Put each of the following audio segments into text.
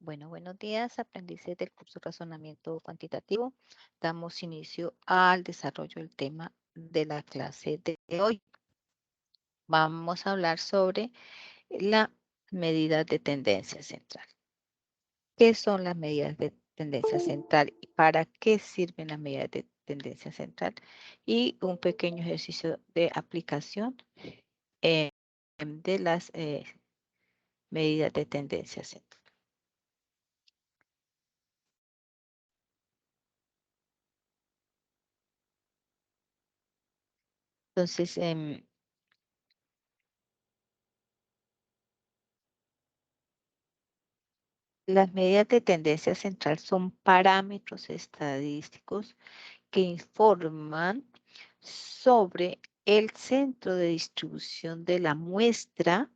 Bueno, buenos días, aprendices del curso Razonamiento Cuantitativo. Damos inicio al desarrollo del tema de la clase de hoy. Vamos a hablar sobre la medida de tendencia central. ¿Qué son las medidas de tendencia central y para qué sirven las medidas de tendencia central? Y un pequeño ejercicio de aplicación eh, de las medidas de tendencia central. Entonces, las medidas de tendencia central son parámetros estadísticos que informan sobre el centro de distribución de la muestra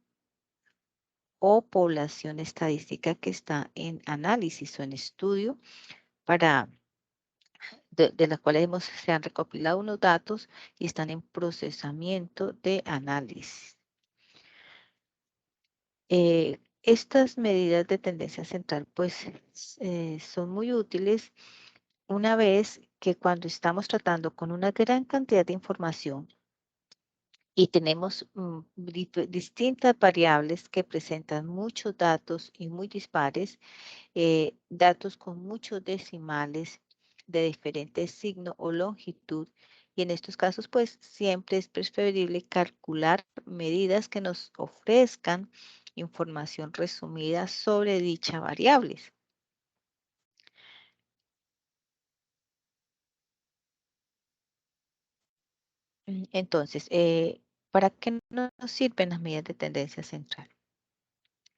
o población estadística que está en análisis o en estudio para de las cuales se han recopilado unos datos y están en procesamiento de análisis. Estas medidas de tendencia central pues son muy útiles una vez que cuando estamos tratando con una gran cantidad de información y tenemos distintas variables que presentan muchos datos y muy dispares, datos con muchos decimales de diferentes signo o longitud, y en estos casos pues siempre es preferible calcular medidas que nos ofrezcan información resumida sobre dicha variable. Entonces, ¿para qué nos sirven las medidas de tendencia central?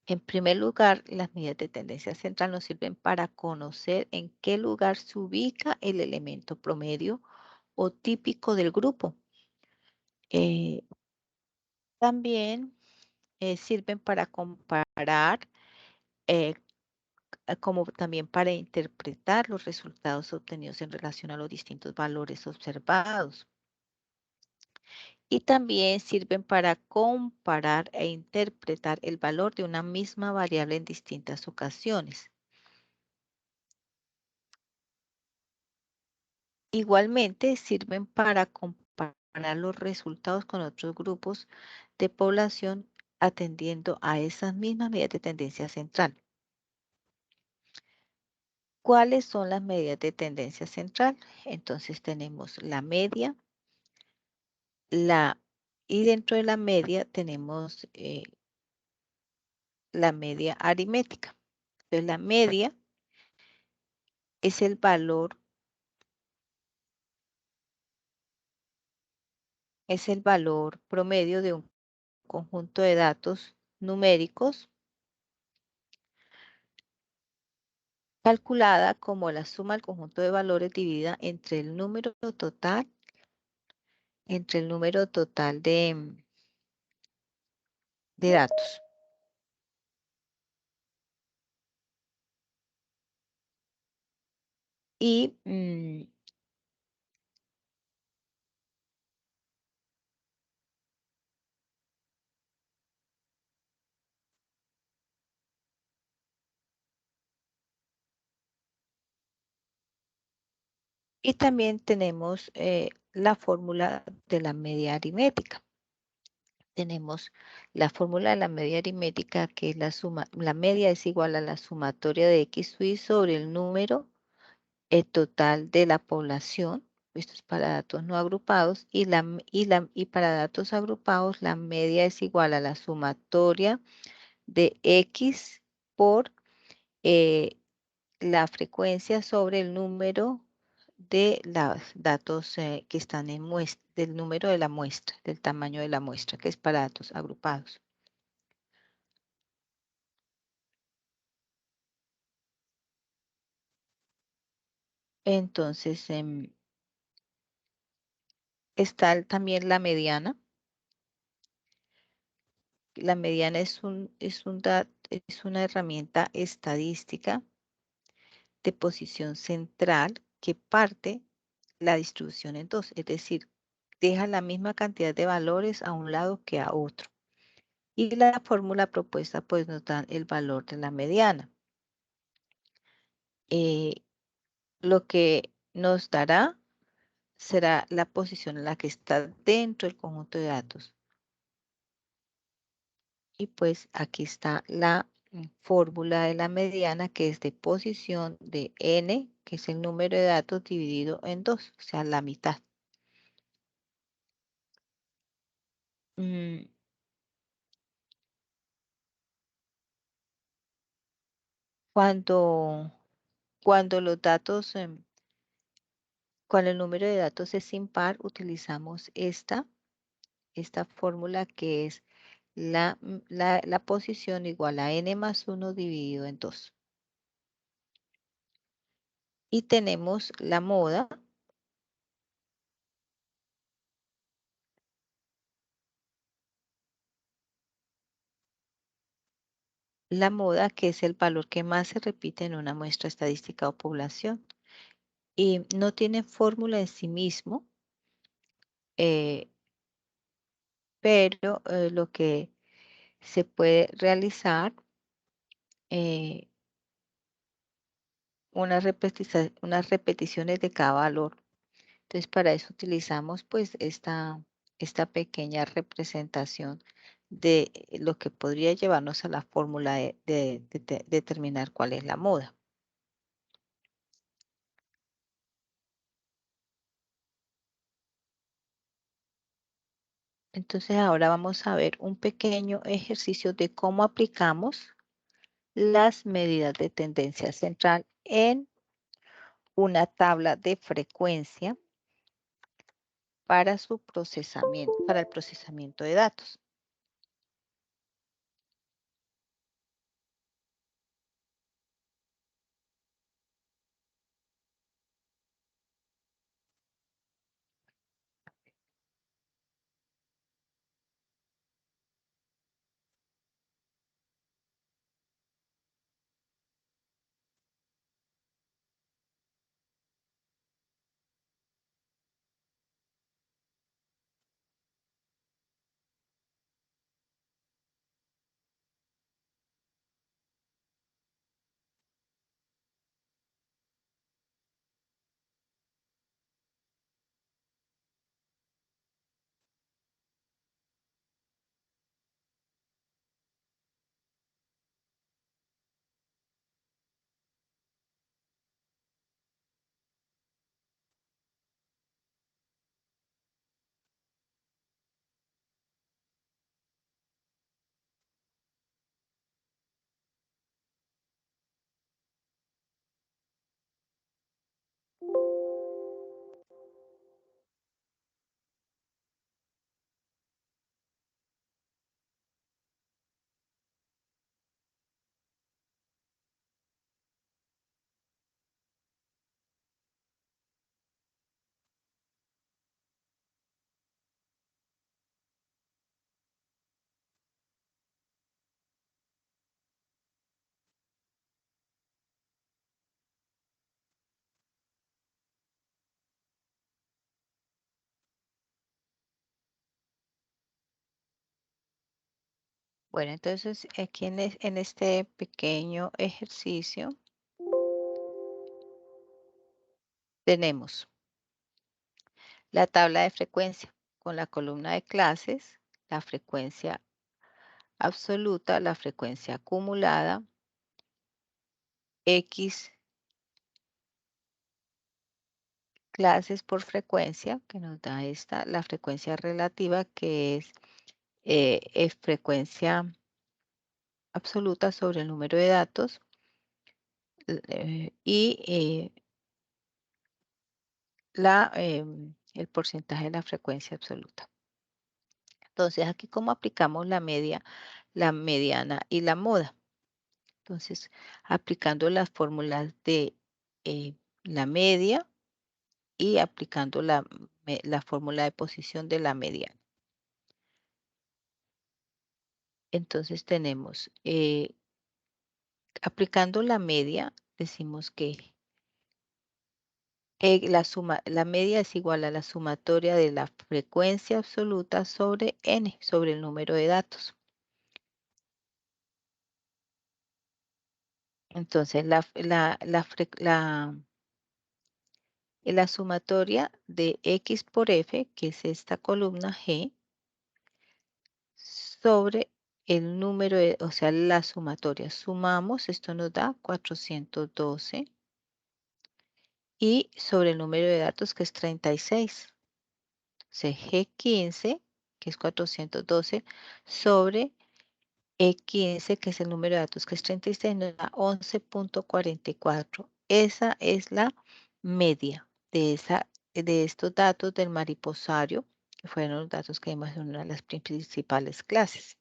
En primer lugar, las medidas de tendencia central nos sirven para conocer en qué lugar se ubica el elemento promedio o típico del grupo. Eh, También sirven para comparar, eh, como también para interpretar los resultados obtenidos en relación a los distintos valores observados. Y también sirven para comparar e interpretar el valor de una misma variable en distintas ocasiones. Igualmente sirven para comparar los resultados con otros grupos de población atendiendo a esas mismas medidas de tendencia central. ¿Cuáles son las medidas de tendencia central? Entonces tenemos la media, y dentro de la media tenemos la media aritmética. Entonces la media es el valor promedio de un conjunto de datos numéricos calculada como la suma del conjunto de valores dividida entre el número total de datos. Y también tenemos la fórmula de la media aritmética. Tenemos la fórmula de la media aritmética, que es la media es igual a la sumatoria de X y sobre el número total de la población. Esto es para datos no agrupados, y para datos agrupados la media es igual a la sumatoria de X por la frecuencia sobre el número de los datos que están en muestra, del número de la muestra, del tamaño de la muestra, que es para datos agrupados. Entonces, está también la mediana. La mediana es una herramienta estadística de posición central que parte la distribución en dos, es decir, deja la misma cantidad de valores a un lado que a otro. Y la fórmula propuesta pues nos da el valor de la mediana. eh, lo que nos dará será la posición en la que está dentro del conjunto de datos. Y pues aquí está la fórmula de la mediana, que es de posición de n, que es el número de datos dividido en 2, o sea, la mitad. Mm, Cuando, cuando los datos, cuando el número de datos es impar, utilizamos esta fórmula, que es la posición igual a n más 1 dividido en 2. Y tenemos la moda. La moda, que es el valor que más se repite en una muestra estadística o población. Y no tiene fórmula en sí mismo, eh, pero lo que se puede realizar, eh, unas repeticiones de cada valor. Entonces, para eso utilizamos pues esta pequeña representación de lo que podría llevarnos a la fórmula de determinar cuál es la moda. Entonces, ahora vamos a ver un pequeño ejercicio de cómo aplicamos las medidas de tendencia central en una tabla de frecuencia para su procesamiento, para el procesamiento de datos. Bueno, entonces aquí en este pequeño ejercicio tenemos la tabla de frecuencia con la columna de clases, la frecuencia absoluta, la frecuencia acumulada, X clases por frecuencia, que nos da la frecuencia relativa, que es frecuencia absoluta sobre el número de datos, y el porcentaje de la frecuencia absoluta. Entonces, aquí cómo aplicamos la media, la mediana y la moda. Entonces, aplicando las fórmulas de la media y aplicando la fórmula de posición de la mediana. Entonces tenemos, aplicando la media, decimos que la media es igual a la sumatoria de la frecuencia absoluta sobre n, sobre el número de datos. Entonces, la sumatoria de X por F, que es esta columna G, sobre el número, o sea, la sumatoria. Sumamos, esto nos da 412 y sobre el número de datos que es 36. Entonces, G15, que es 412, sobre E15, que es el número de datos que es 36, nos da 11.44. Esa es la media de estos datos del mariposario, que fueron los datos que vimos en una de las principales clases,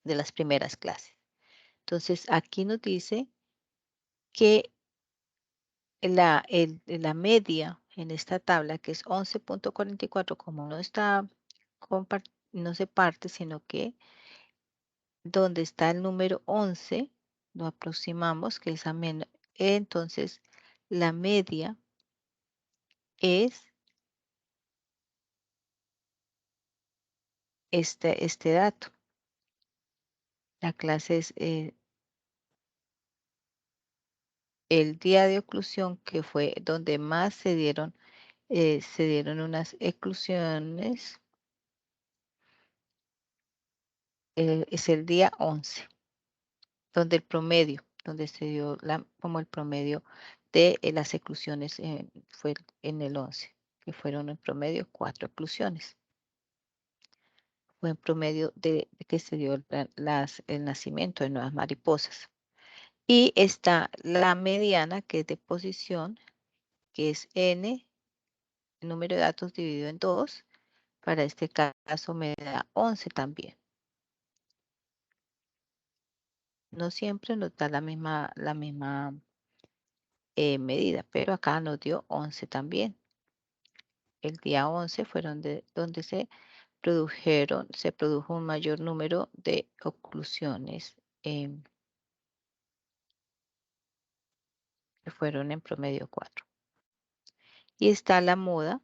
de las primeras clases. Entonces, aquí nos dice que la media en esta tabla, que es 11.44, como no está no se parte, sino que donde está el número 11, lo aproximamos, que es entonces la media es este dato. La clase es el día de oclusión, que fue donde más se dieron unas eclusiones, es el día 11, donde el promedio, donde se dio como el promedio de las eclusiones fue en el 11, que fueron en promedio 4 eclusiones. Fue en promedio de que se dio el nacimiento de nuevas mariposas. Y está la mediana, que es de posición, que es n, el número de datos dividido en 2. Para este caso me da 11 también. No siempre nos da la misma medida, pero acá nos dio 11 también. El día 11 fueron donde se produjo un mayor número de oclusiones, que fueron en promedio 4. Y está la moda,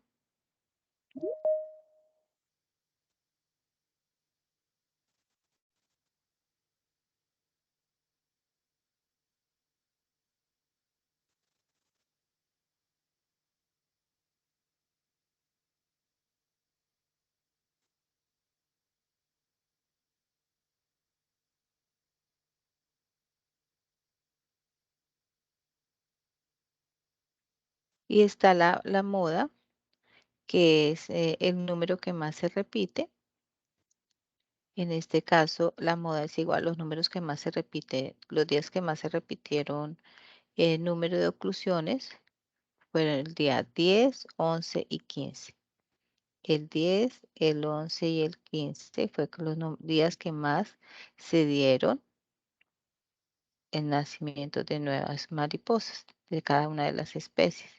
y está la moda, que es el número que más se repite. En este caso, la moda es igual a los números que más se repite, los días que más se repitieron el número de oclusiones fueron el día 10, 11 y 15. El 10, el 11 y el 15 fue los días que más se dieron el nacimiento de nuevas mariposas de cada una de las especies.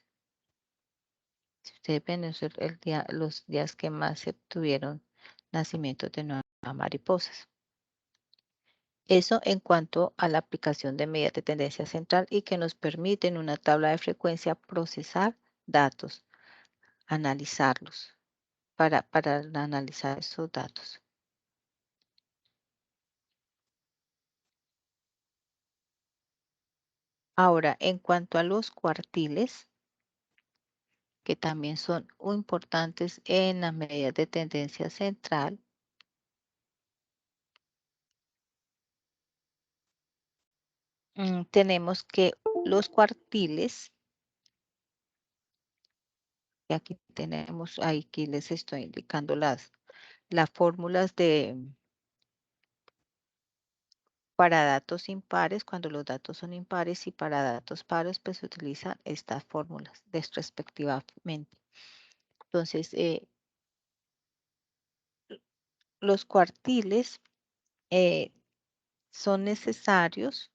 Si ustedes ven, es los días que más se tuvieron nacimientos de nuevas mariposas. Eso en cuanto a la aplicación de medidas de tendencia central y que nos permiten una tabla de frecuencia procesar datos, analizarlos, para analizar esos datos. Ahora, en cuanto a los cuartiles, que también son importantes en las medidas de tendencia central, tenemos que los cuartiles, y aquí tenemos, aquí les estoy indicando las fórmulas para datos impares, cuando los datos son impares, y para datos pares, pues se utilizan estas fórmulas respectivamente. Entonces, los cuartiles son necesarios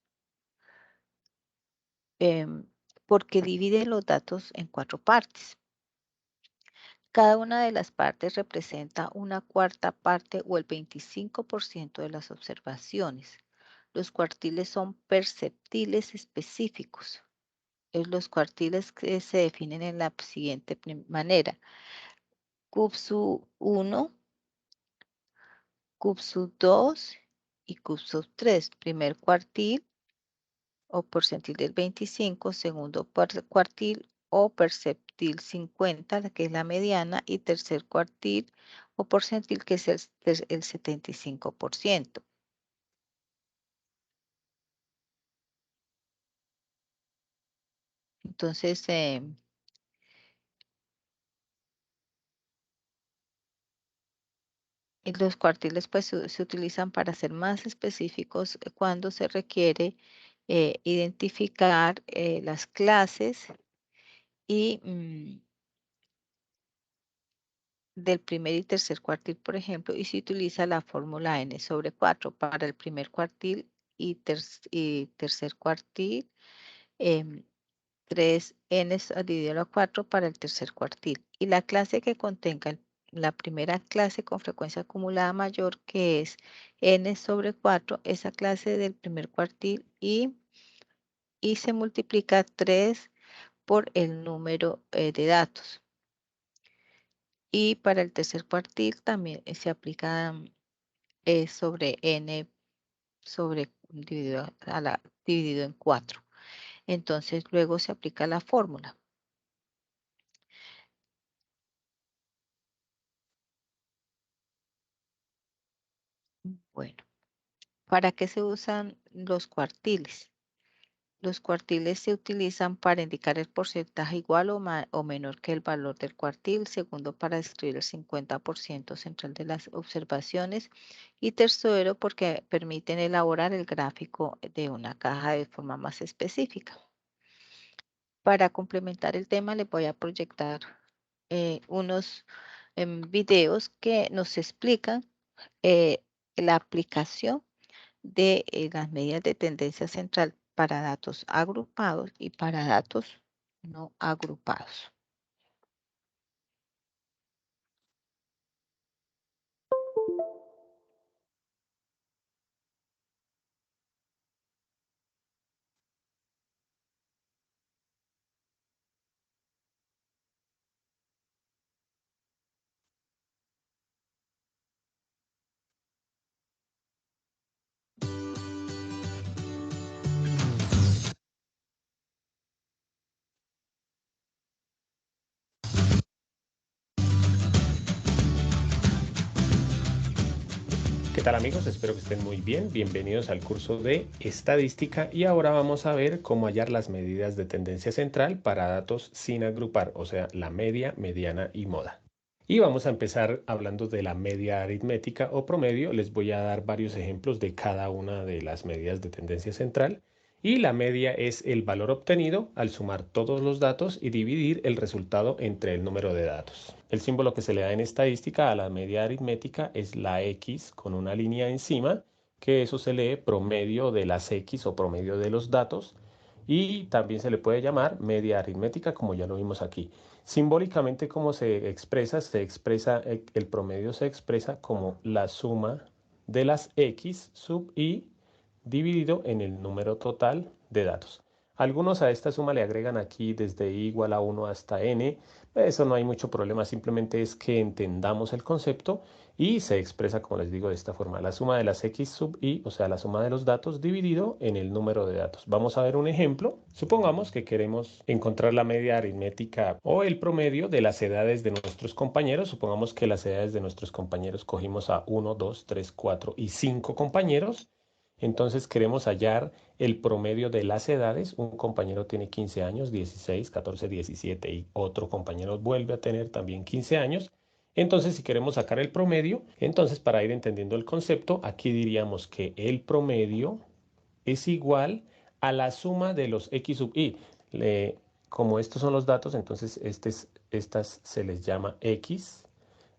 porque dividen los datos en 4 partes. Cada una de las partes representa una cuarta parte o el 25% de las observaciones. Los cuartiles son perceptiles específicos. Los cuartiles que se definen en la siguiente manera. CUBSU 1, CUBSU 2 y CUBSU 3. Primer cuartil, o percentil del 25, segundo cuartil o percentil 50, que es la mediana, y tercer cuartil o percentil, que es el 75%. Entonces, y los cuartiles pues se utilizan para ser más específicos cuando se requiere identificar las clases y del primer y tercer cuartil, por ejemplo, y se utiliza la fórmula n/4 para el primer cuartil y tercer cuartil, 3n dividido a 4 para el tercer cuartil. Y la clase que contenga la primera clase con frecuencia acumulada mayor, que es n/4, esa clase del primer cuartil, y se multiplica 3 por el número de datos. Y para el tercer cuartil también se aplica sobre n sobre dividido en 4. Entonces luego se aplica la fórmula. Bueno, ¿para qué se usan los cuartiles? Los cuartiles se utilizan para indicar el porcentaje igual o menor que el valor del cuartil. Segundo, para describir el 50% central de las observaciones. Y tercero, porque permiten elaborar el gráfico de una caja de forma más específica. Para complementar el tema, les voy a proyectar unos videos que nos explican eh, la aplicación de las medidas de tendencia central para datos agrupados y para datos no agrupados. ¿Qué tal amigos? Espero que estén muy bien. Bienvenidos al curso de estadística y ahora vamos a ver cómo hallar las medidas de tendencia central para datos sin agrupar, o sea, la media, mediana y moda. Y vamos a empezar hablando de la media aritmética o promedio. Les voy a dar varios ejemplos de cada una de las medidas de tendencia central. Y la media es el valor obtenido al sumar todos los datos y dividir el resultado entre el número de datos. El símbolo que se le da en estadística a la media aritmética es la X con una línea encima, que eso se lee promedio de las X o promedio de los datos. Y también se le puede llamar media aritmética, como ya lo vimos aquí. Simbólicamente, ¿cómo se expresa? El promedio se expresa como la suma de las X sub I dividido en el número total de datos. Algunos a esta suma le agregan aquí desde i igual a 1 hasta n. Eso no hay mucho problema, simplemente es que entendamos el concepto y se expresa, como les digo, de esta forma. La suma de las x sub i, o sea, la suma de los datos dividido en el número de datos. Vamos a ver un ejemplo. Supongamos que queremos encontrar la media aritmética o el promedio de las edades de nuestros compañeros. Supongamos que las edades de nuestros compañeros cogimos a 1, 2, 3, 4 y 5 compañeros. Entonces queremos hallar el promedio de las edades. Un compañero tiene 15 años, 16, 14, 17 y otro compañero vuelve a tener también 15 años. Entonces, si queremos sacar el promedio, entonces para ir entendiendo el concepto, aquí diríamos que el promedio es igual a la suma de los x sub i. Como estos son los datos, entonces estas se les llama x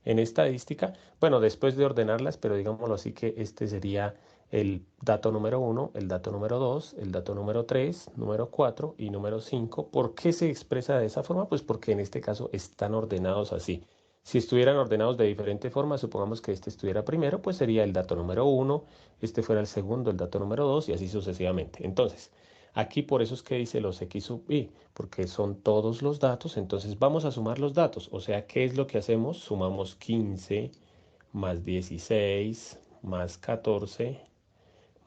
en estadística. Bueno, después de ordenarlas, pero digámoslo así que este sería el dato número 1, el dato número 2, el dato número 3, número 4 y número 5. ¿Por qué se expresa de esa forma? Pues porque en este caso están ordenados así. Si estuvieran ordenados de diferente forma, supongamos que este estuviera primero, pues sería el dato número 1, este fuera el segundo, el dato número 2 y así sucesivamente. Entonces, aquí por eso es que dice los x sub i, porque son todos los datos. Entonces vamos a sumar los datos. O sea, ¿qué es lo que hacemos? Sumamos 15 más 16 más 14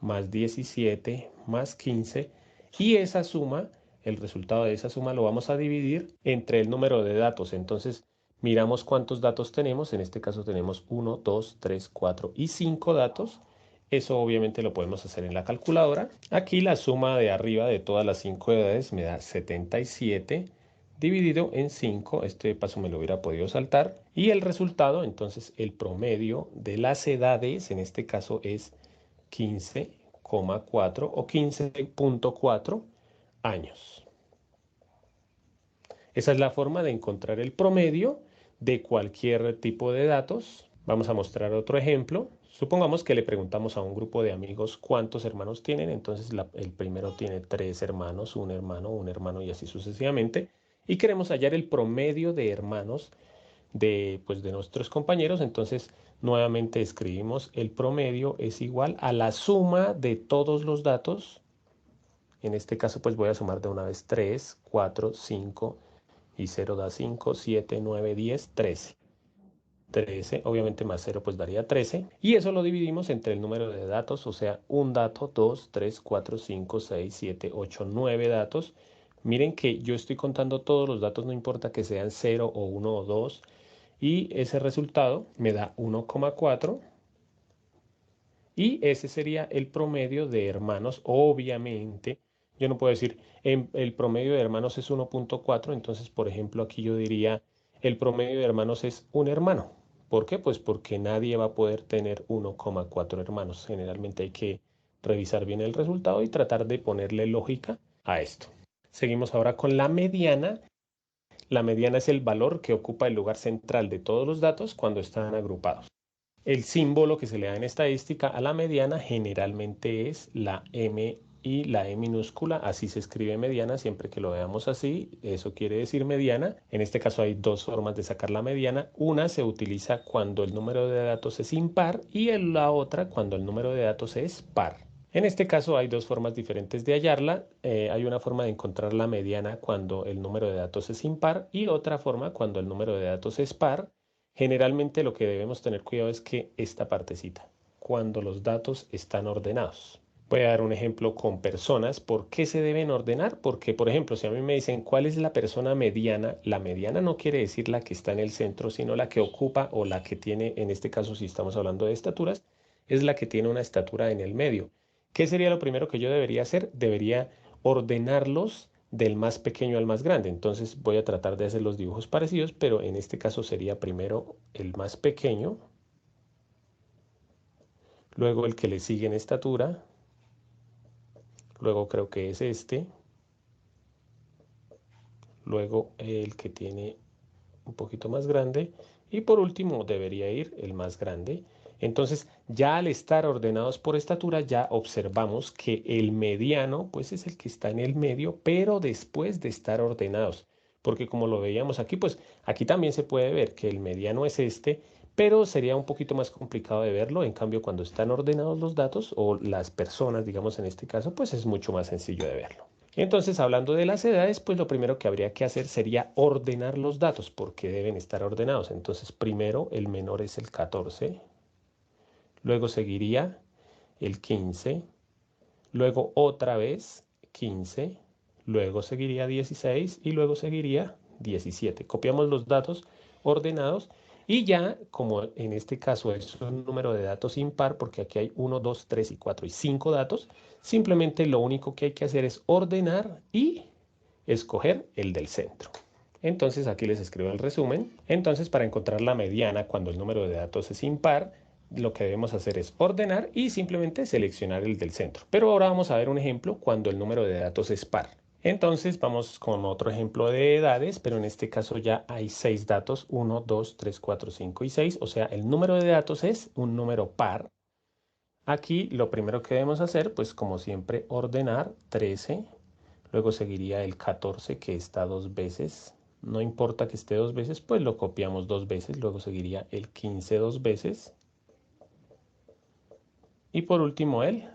más 17 más 15. Y esa suma, el resultado de esa suma lo vamos a dividir entre el número de datos. Entonces, miramos cuántos datos tenemos. En este caso tenemos 1, 2, 3, 4 y 5 datos. Eso obviamente lo podemos hacer en la calculadora. Aquí la suma de arriba de todas las 5 edades me da 77 dividido en 5. Este paso me lo hubiera podido saltar. Y el resultado, entonces el promedio de las edades, en este caso es 15,4 o 15,4 años. Esa es la forma de encontrar el promedio de cualquier tipo de datos. Vamos a mostrar otro ejemplo. Supongamos que le preguntamos a un grupo de amigos cuántos hermanos tienen. Entonces el primero tiene 3 hermanos, un hermano y así sucesivamente. Y queremos hallar el promedio de hermanos de nuestros compañeros. Entonces nuevamente escribimos el promedio es igual a la suma de todos los datos. En este caso pues voy a sumar de una vez 3, 4, 5 y 0 da 5, 7, 9, 10, 13. 13, obviamente más 0 pues daría 13. Y eso lo dividimos entre el número de datos, o sea, un dato, 2, 3, 4, 5, 6, 7, 8, 9 datos. Miren que yo estoy contando todos los datos, no importa que sean 0 o 1 o 2. Y ese resultado me da 1,4. Y ese sería el promedio de hermanos. Obviamente, yo no puedo decir, el promedio de hermanos es 1,4. Entonces, por ejemplo, aquí yo diría, el promedio de hermanos es un hermano. ¿Por qué? Pues porque nadie va a poder tener 1,4 hermanos. Generalmente hay que revisar bien el resultado y tratar de ponerle lógica a esto. Seguimos ahora con la mediana. La mediana es el valor que ocupa el lugar central de todos los datos cuando están agrupados. El símbolo que se le da en estadística a la mediana generalmente es la M y la E minúscula, así se escribe mediana, siempre que lo veamos así, eso quiere decir mediana. En este caso hay dos formas de sacar la mediana. Una se utiliza cuando el número de datos es impar y la otra cuando el número de datos es par. En este caso hay dos formas diferentes de hallarla. Hay una forma de encontrar la mediana cuando el número de datos es impar y otra forma cuando el número de datos es par. Generalmente lo que debemos tener cuidado es que esta partecita, cuando los datos están ordenados. Voy a dar un ejemplo con personas. ¿Por qué se deben ordenar? Porque, por ejemplo, si a mí me dicen cuál es la persona mediana, la mediana no quiere decir la que está en el centro, sino la que ocupa o la que tiene, en este caso si estamos hablando de estaturas, es la que tiene una estatura en el medio. ¿Qué sería lo primero que yo debería hacer? Debería ordenarlos del más pequeño al más grande. Entonces voy a tratar de hacer los dibujos parecidos, pero en este caso sería primero el más pequeño, luego el que le sigue en estatura, luego creo que es este, luego el que tiene un poquito más grande y por último debería ir el más grande. Entonces ya al estar ordenados por estatura ya observamos que el mediano pues es el que está en el medio, pero después de estar ordenados. Porque como lo veíamos aquí, pues aquí también se puede ver que el mediano es este, pero sería un poquito más complicado de verlo. En cambio, cuando están ordenados los datos o las personas, digamos en este caso, pues es mucho más sencillo de verlo. Entonces, hablando de las edades, pues lo primero que habría que hacer sería ordenar los datos, porque deben estar ordenados. Entonces, primero el menor es el 14, luego seguiría el 15, luego otra vez 15, luego seguiría 16 y luego seguiría 17. Copiamos los datos ordenados y ya, como en este caso es un número de datos impar, porque aquí hay 1, 2, 3 y 4 y 5 datos, simplemente lo único que hay que hacer es ordenar y escoger el del centro. Entonces aquí les escribo el resumen. Entonces para encontrar la mediana cuando el número de datos es impar, lo que debemos hacer es ordenar y simplemente seleccionar el del centro. Pero ahora vamos a ver un ejemplo cuando el número de datos es par. Entonces vamos con otro ejemplo de edades, pero en este caso ya hay 6 datos, 1, 2, 3, 4, 5 y 6. O sea, el número de datos es un número par. Aquí lo primero que debemos hacer, pues como siempre, ordenar 13. Luego seguiría el 14 que está dos veces. No importa que esté dos veces, pues lo copiamos dos veces. Luego seguiría el 15 dos veces. Y por último el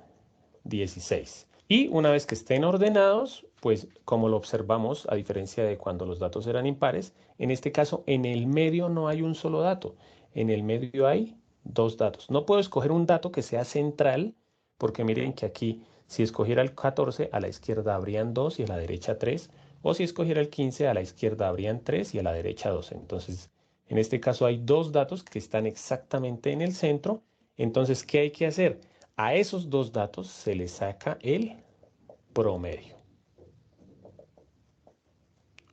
16. Y una vez que estén ordenados, pues como lo observamos, a diferencia de cuando los datos eran impares, en este caso en el medio no hay un solo dato. En el medio hay dos datos. No puedo escoger un dato que sea central, porque miren que aquí Si escogiera el 14, a la izquierda habrían 2 y a la derecha 3. O si escogiera el 15, a la izquierda habrían 3 y a la derecha 12. Entonces, en este caso hay dos datos que están exactamente en el centro. Entonces, ¿qué hay que hacer? A esos dos datos se les saca el promedio,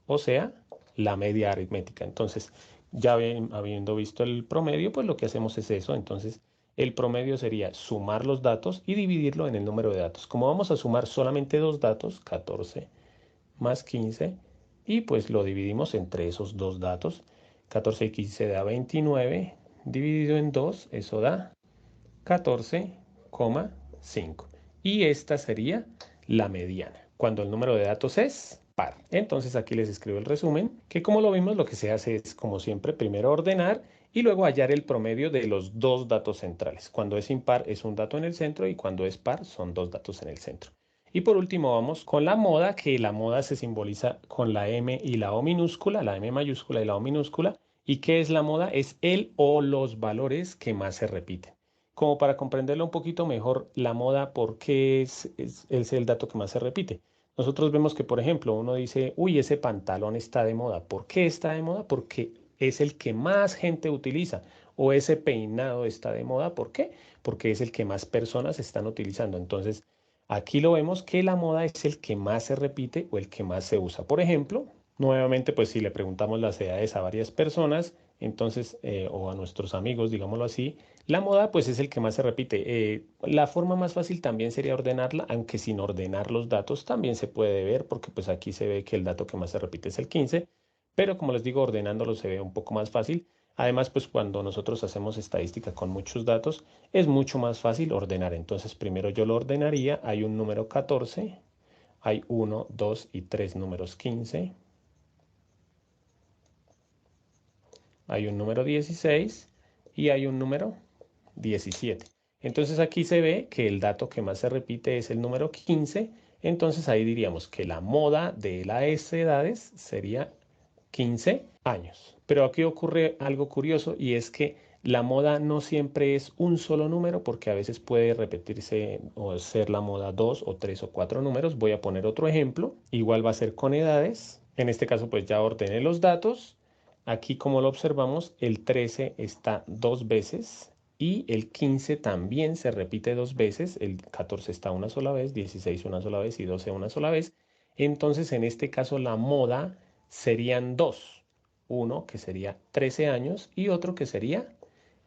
o sea, la media aritmética. Entonces, ya habiendo visto el promedio, pues lo que hacemos es eso. Entonces, el promedio sería sumar los datos y dividirlo en el número de datos. Como vamos a sumar solamente dos datos, 14 más 15, y pues lo dividimos entre esos dos datos. 14 y 15 da 29, dividido en 2, eso da 14,5. Y esta sería la mediana, cuando el número de datos es par. Entonces aquí les escribo el resumen, que como lo vimos, lo que se hace es, como siempre, primero ordenar y luego hallar el promedio de los dos datos centrales. Cuando es impar es un dato en el centro y cuando es par son dos datos en el centro. Y por último vamos con la moda, que la moda se simboliza con la M y la O minúscula, la M mayúscula y la O minúscula. ¿Y qué es la moda? Es el o los valores que más se repiten. Como para comprenderlo un poquito mejor, la moda, ¿por qué es el dato que más se repite? Nosotros vemos que, por ejemplo, uno dice, uy, ese pantalón está de moda. ¿Por qué está de moda? Porque es el que más gente utiliza. O ese peinado está de moda. ¿Por qué? Porque es el que más personas están utilizando. Entonces, aquí lo vemos que la moda es el que más se repite o el que más se usa. Por ejemplo, nuevamente, pues si le preguntamos las edades a varias personas, entonces, o a nuestros amigos, digámoslo así, la moda pues es el que más se repite. La forma más fácil también sería ordenarla, aunque sin ordenar los datos también se puede ver, porque pues aquí se ve que el dato que más se repite es el 15, pero como les digo, ordenándolo se ve un poco más fácil. Además, pues cuando nosotros hacemos estadística con muchos datos, es mucho más fácil ordenar. Entonces, primero yo lo ordenaría. Hay un número 14, hay uno, 2 y 3 números 15, hay un número 16 y hay un número 17. Entonces aquí se ve que el dato que más se repite es el número 15. Entonces ahí diríamos que la moda de las edades sería 15 años. Pero aquí ocurre algo curioso y es que la moda no siempre es un solo número porque a veces puede repetirse o ser la moda dos o tres o cuatro números. Voy a poner otro ejemplo. Igual va a ser con edades. En este caso pues ya ordené los datos. Aquí como lo observamos el 13 está dos veces y el 15 también se repite dos veces. El 14 está una sola vez, 16 una sola vez y 12 una sola vez. Entonces en este caso la moda serían dos. Uno que sería 13 años y otro que sería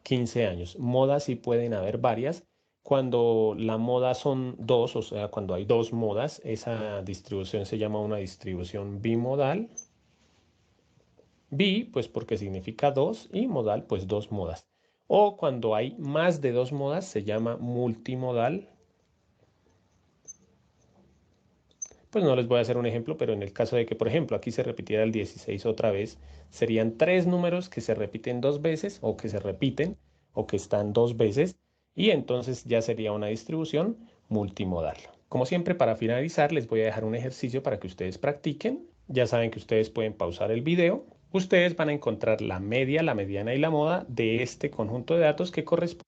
15 años. Modas sí pueden haber varias. Cuando la moda son dos, o sea, cuando hay dos modas, esa distribución se llama una distribución bimodal. Bi, pues porque significa dos, y modal, pues dos modas. O cuando hay más de dos modas, se llama multimodal. Pues no les voy a hacer un ejemplo, pero en el caso de que, por ejemplo, aquí se repitiera el 16 otra vez, serían tres números que se repiten dos veces o que se repiten o que están dos veces y entonces ya sería una distribución multimodal. Como siempre, para finalizar, les voy a dejar un ejercicio para que ustedes practiquen. Ya saben que ustedes pueden pausar el video. Ustedes van a encontrar la media, la mediana y la moda de este conjunto de datos que corresponde.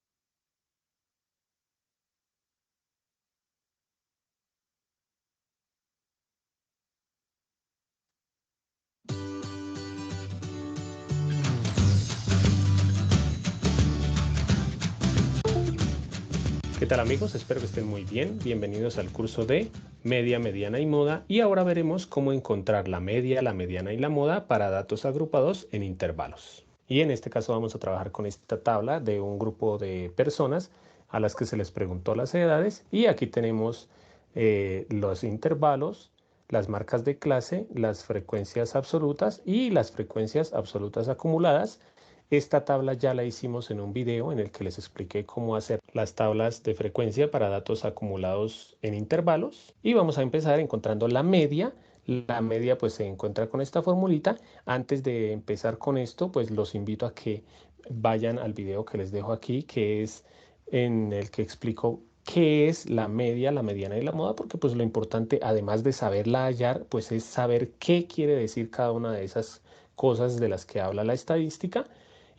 ¿Qué tal amigos? Espero que estén muy bien. Bienvenidos al curso de media, mediana y moda. Y ahora veremos cómo encontrar la media, la mediana y la moda para datos agrupados en intervalos. Y en este caso vamos a trabajar con esta tabla de un grupo de personas a las que se les preguntó las edades. Y aquí tenemos los intervalos, las marcas de clase, las frecuencias absolutas y las frecuencias absolutas acumuladas. Esta tabla ya la hicimos en un video en el que les expliqué cómo hacer las tablas de frecuencia para datos acumulados en intervalos. Y vamos a empezar encontrando la media. La media pues se encuentra con esta formulita. Antes de empezar con esto, pues los invito a que vayan al video que les dejo aquí, que es en el que explico qué es la media, la mediana y la moda, porque pues lo importante, además de saberla hallar, pues es saber qué quiere decir cada una de esas cosas de las que habla la estadística.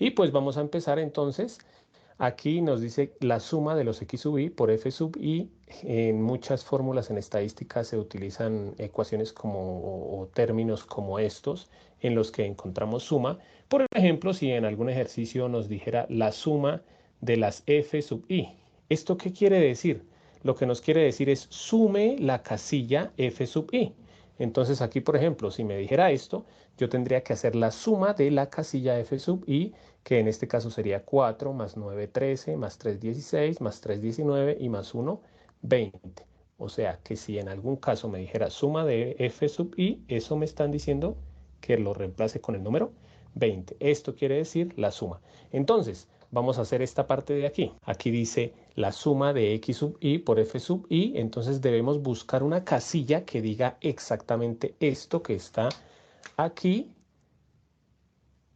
Y pues vamos a empezar entonces Aquí nos dice la suma de los x sub i por f sub i. En muchas fórmulas en estadística se utilizan ecuaciones o términos como estos en los que encontramos suma. Por ejemplo, si en algún ejercicio nos dijera la suma de las f sub i. ¿Esto qué quiere decir? Lo que nos quiere decir es sume la casilla f sub i. Entonces aquí, por ejemplo, si me dijera esto, yo tendría que hacer la suma de la casilla f sub i, que en este caso sería 4 más 9, 13, más 3, 16, más 3, 19 y más 1, 20. O sea que si en algún caso me dijera suma de f sub i, eso me están diciendo que lo reemplace con el número 20. Esto quiere decir la suma. Entonces, vamos a hacer esta parte de aquí. Aquí dice la suma de x sub i por f sub i. Entonces debemos buscar una casilla que diga exactamente esto que está aquí.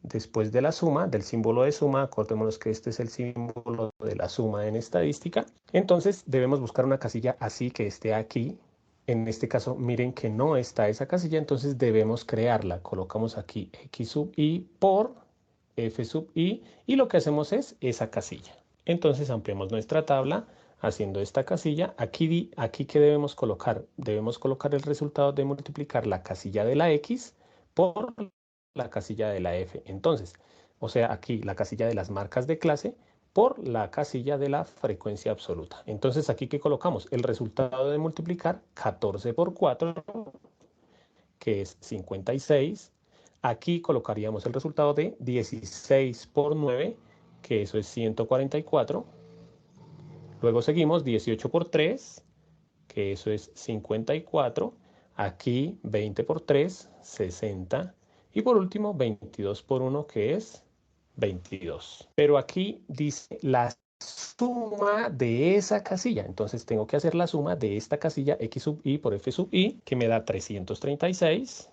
Después de la suma, del símbolo de suma, acordémonos que este es el símbolo de la suma en estadística. Entonces debemos buscar una casilla así que esté aquí. En este caso, miren que no está esa casilla, entonces debemos crearla. Colocamos aquí x sub i por f sub i y lo que hacemos es esa casilla. Entonces ampliamos nuestra tabla haciendo esta casilla. Aquí ¿qué debemos colocar? Debemos colocar el resultado de multiplicar la casilla de la x por la casilla de la f. Entonces, o sea, aquí la casilla de las marcas de clase por la casilla de la frecuencia absoluta. Entonces, aquí ¿qué colocamos? El resultado de multiplicar 14 por 4, que es 56. Aquí colocaríamos el resultado de 16 por 9, que eso es 144. Luego seguimos 18 por 3, que eso es 54. Aquí 20 por 3, 60. Y por último 22 por 1, que es 22. Pero aquí dice la suma de esa casilla. Entonces tengo que hacer la suma de esta casilla x sub i por f sub i, que me da 336.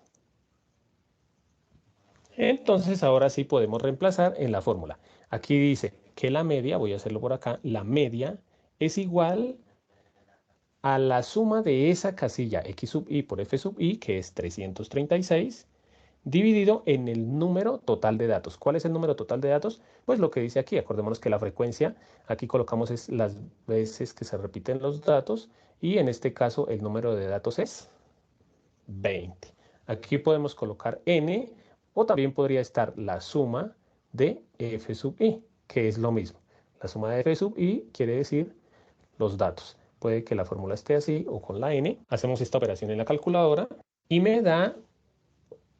Entonces ahora sí podemos reemplazar en la fórmula. Aquí dice que la media, voy a hacerlo por acá, la media es igual a la suma de esa casilla x sub i por f sub i, que es 336, dividido en el número total de datos. ¿Cuál es el número total de datos? Pues lo que dice aquí. Acordémonos que la frecuencia, aquí colocamos es las veces que se repiten los datos, y en este caso el número de datos es 20. Aquí podemos colocar n, o también podría estar la suma de f sub i, que es lo mismo. La suma de f sub i quiere decir los datos. Puede que la fórmula esté así o con la n. Hacemos esta operación en la calculadora y me da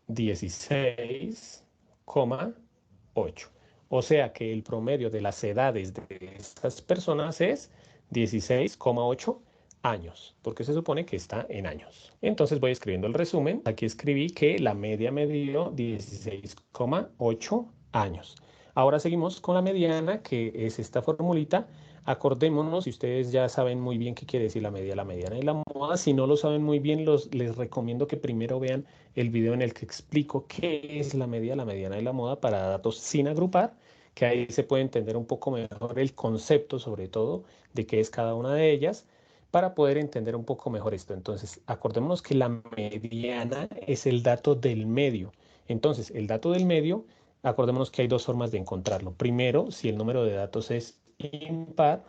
16,8. O sea que el promedio de las edades de estas personas es 16,8 años, porque se supone que está en años. Entonces voy escribiendo el resumen. Aquí escribí que la media me dio 16,8 años. Ahora seguimos con la mediana, que es esta formulita. Acordémonos, si ustedes ya saben muy bien qué quiere decir la media, la mediana y la moda. Si no lo saben muy bien, les recomiendo que primero vean el video en el que explico qué es la media, la mediana y la moda para datos sin agrupar, que ahí se puede entender un poco mejor el concepto, sobre todo, de qué es cada una de ellas, para poder entender un poco mejor esto. Entonces, acordémonos que la mediana es el dato del medio. Entonces, el dato del medio, acordémonos que hay dos formas de encontrarlo. Primero, si el número de datos es impar,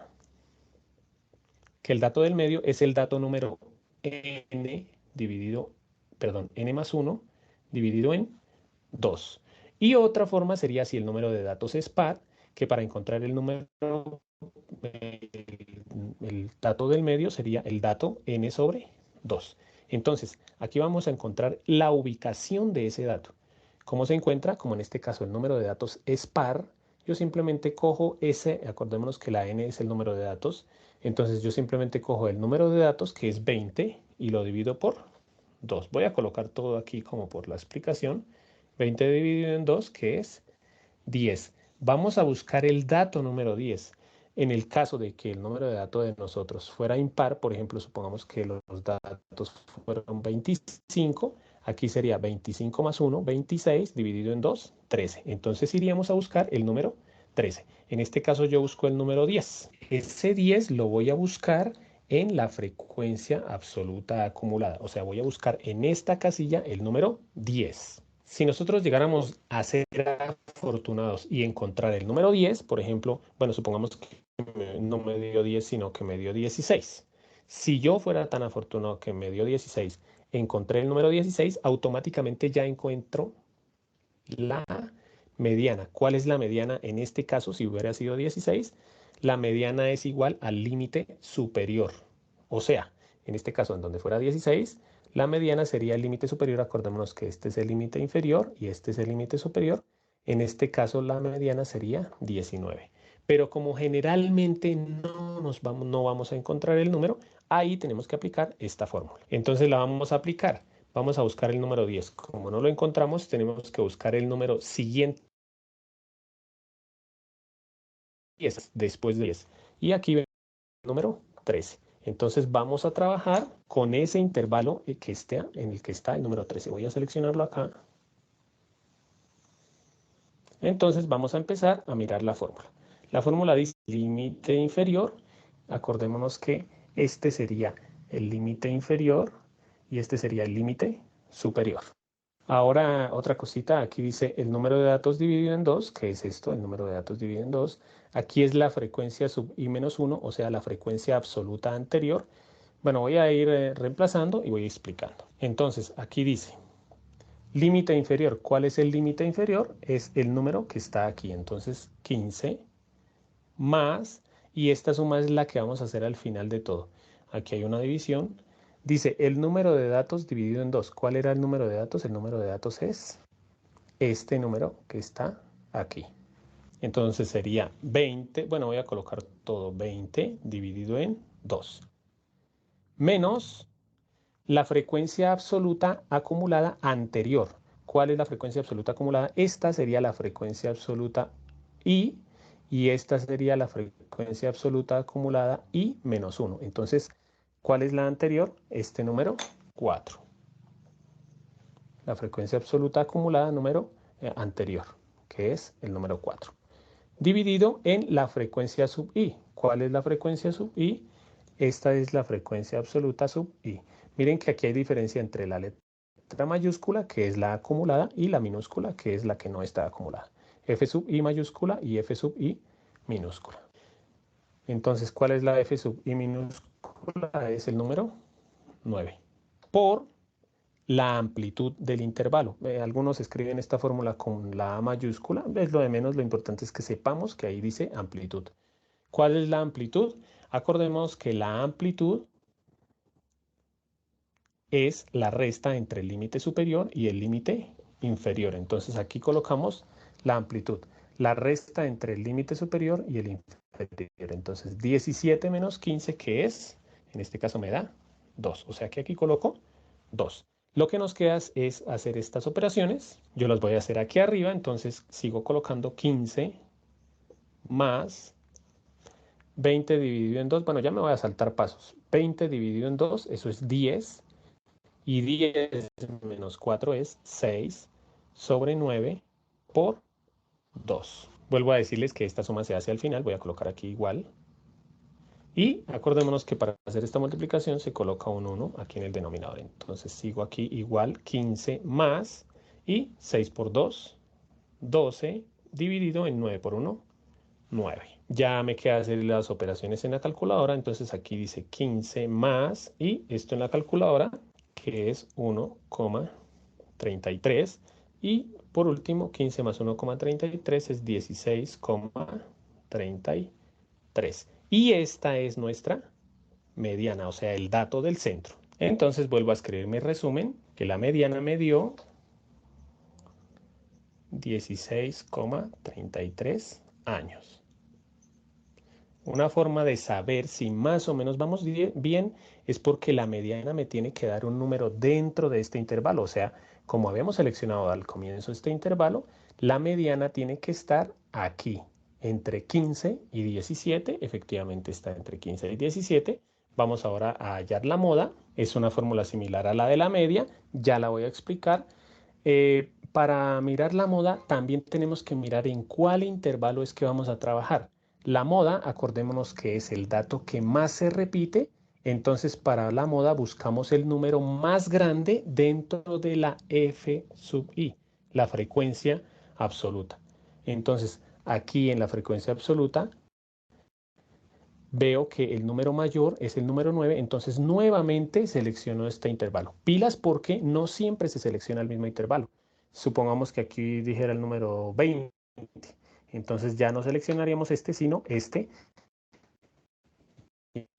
que el dato del medio es el dato número n dividido, perdón, n más 1 dividido en 2. Y otra forma sería si el número de datos es par, que para encontrar el número, el dato del medio sería el dato n sobre 2. Entonces, aquí vamos a encontrar la ubicación de ese dato. ¿Cómo se encuentra? Como en este caso el número de datos es par, yo simplemente cojo ese, acordémonos que la n es el número de datos, entonces yo simplemente cojo el número de datos, que es 20, y lo divido por 2. Voy a colocar todo aquí como por la explicación. 20 dividido en 2, que es 10. Vamos a buscar el dato número 10. En el caso de que el número de datos de nosotros fuera impar, por ejemplo, supongamos que los datos fueron 25, aquí sería 25 más 1, 26, dividido en 2, 13. Entonces iríamos a buscar el número 13. En este caso yo busco el número 10. Ese 10 lo voy a buscar en la frecuencia absoluta acumulada. O sea, voy a buscar en esta casilla el número 10. Si nosotros llegáramos a ser afortunados y encontrar el número 10, por ejemplo, bueno, supongamos que no me dio 10, sino que me dio 16. Si yo fuera tan afortunado que me dio 16, encontré el número 16, automáticamente ya encuentro la mediana. ¿Cuál es la mediana en este caso si hubiera sido 16? La mediana es igual al límite superior. O sea, en este caso en donde fuera 16, la mediana sería el límite superior. Acordémonos que este es el límite inferior y este es el límite superior. En este caso la mediana sería 19. Pero como generalmente no vamos a encontrar el número, ahí tenemos que aplicar esta fórmula. Entonces la vamos a aplicar. Vamos a buscar el número 10. Como no lo encontramos, tenemos que buscar el número siguiente 10, después de 10. Y aquí vemos el número 13. Entonces vamos a trabajar con ese intervalo que esté en el que está el número 13. Voy a seleccionarlo acá. Entonces vamos a empezar a mirar la fórmula. La fórmula dice límite inferior. Acordémonos que este sería el límite inferior y este sería el límite superior. Ahora, otra cosita, aquí dice el número de datos dividido en 2, ¿qué es esto? El número de datos dividido en 2. Aquí es la frecuencia sub i menos 1, o sea, la frecuencia absoluta anterior. Bueno, voy a ir reemplazando y voy explicando. Entonces, aquí dice límite inferior. ¿Cuál es el límite inferior? Es el número que está aquí. Entonces, 15 más, y esta suma es la que vamos a hacer al final de todo. Aquí hay una división. Dice el número de datos dividido en 2. ¿Cuál era el número de datos? El número de datos es este número que está aquí. Entonces sería 20, bueno, voy a colocar todo 20 dividido en 2, menos la frecuencia absoluta acumulada anterior. ¿Cuál es la frecuencia absoluta acumulada? Esta sería la frecuencia absoluta I y esta sería la frecuencia absoluta acumulada I menos 1. Entonces, ¿cuál es la anterior? Este número 4. La frecuencia absoluta acumulada número anterior, que es el número 4. Dividido en la frecuencia sub i. ¿Cuál es la frecuencia sub i? Esta es la frecuencia absoluta sub i. Miren que aquí hay diferencia entre la letra mayúscula, que es la acumulada, y la minúscula, que es la que no está acumulada. F sub i mayúscula y F sub i minúscula. Entonces, ¿cuál es la F sub i minúscula? Es el número 9. Por la amplitud del intervalo. Algunos escriben esta fórmula con la A mayúscula, es lo de menos, lo importante es que sepamos que ahí dice amplitud. ¿Cuál es la amplitud? Acordemos que la amplitud es la resta entre el límite superior y el límite inferior. Entonces aquí colocamos la amplitud, la resta entre el límite superior y el inferior. Entonces 17 menos 15, que es, en este caso me da 2. O sea que aquí coloco 2. Lo que nos queda es hacer estas operaciones. Yo las voy a hacer aquí arriba, entonces sigo colocando 15 más 20 dividido en 2. Bueno, ya me voy a saltar pasos. 20 dividido en 2, eso es 10. Y 10 menos 4 es 6 sobre 9 por 2. Vuelvo a decirles que esta suma se hace al final. Voy a colocar aquí igual. Y acordémonos que para hacer esta multiplicación se coloca un 1 aquí en el denominador. Entonces sigo aquí igual 15 más y 6 por 2, 12 dividido en 9 por 1, 9. Ya me queda hacer las operaciones en la calculadora. Entonces aquí dice 15 más y esto en la calculadora, que es 1,33. Y por último, 15 más 1,33 es 16,33. Y esta es nuestra mediana, o sea, el dato del centro. Entonces vuelvo a escribir mi resumen, que la mediana me dio 16,33 años. Una forma de saber si más o menos vamos bien es porque la mediana me tiene que dar un número dentro de este intervalo. O sea, como habíamos seleccionado al comienzo este intervalo, la mediana tiene que estar aquí, entre 15 y 17. Efectivamente está entre 15 y 17. Vamos ahora a hallar la moda. Es una fórmula similar a la de la media. Ya la voy a explicar. Para mirar la moda, también tenemos que mirar en cuál intervalo es que vamos a trabajar. La moda, acordémonos que es el dato que más se repite, entonces para la moda buscamos el número más grande dentro de la F sub i. la frecuencia absoluta. Entonces, aquí en la frecuencia absoluta, veo que el número mayor es el número 9, entonces nuevamente selecciono este intervalo. Pilas porque no siempre se selecciona el mismo intervalo. Supongamos que aquí dijera el número 20, entonces ya no seleccionaríamos este, sino este.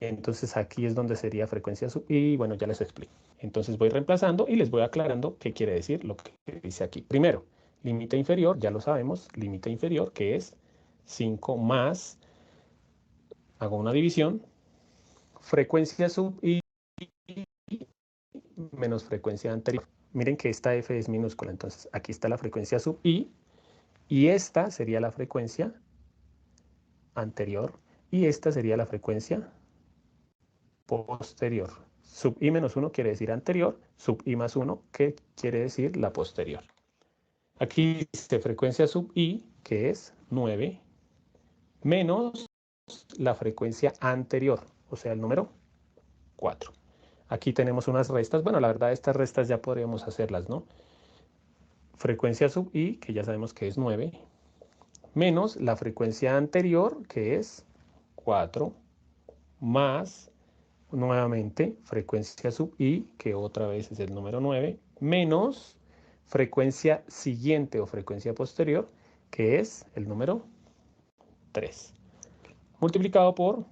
Entonces aquí es donde sería frecuencia sub y bueno, ya les explico. Entonces voy reemplazando y les voy aclarando qué quiere decir lo que dice aquí. Primero, límite inferior, ya lo sabemos, límite inferior que es 5 más, hago una división, frecuencia sub i menos frecuencia anterior. Miren que esta f es minúscula, entonces aquí está la frecuencia sub i y esta sería la frecuencia anterior y esta sería la frecuencia posterior. Sub i menos 1 quiere decir anterior, sub i más 1 que quiere decir la posterior. Aquí dice frecuencia sub i, que es 9, menos la frecuencia anterior, o sea, el número 4. Aquí tenemos unas restas. Bueno, la verdad, estas restas ya podríamos hacerlas, ¿no? Frecuencia sub i, que ya sabemos que es 9, menos la frecuencia anterior, que es 4, más nuevamente frecuencia sub i, que otra vez es el número 9, menos frecuencia siguiente o frecuencia posterior, que es el número 3, multiplicado por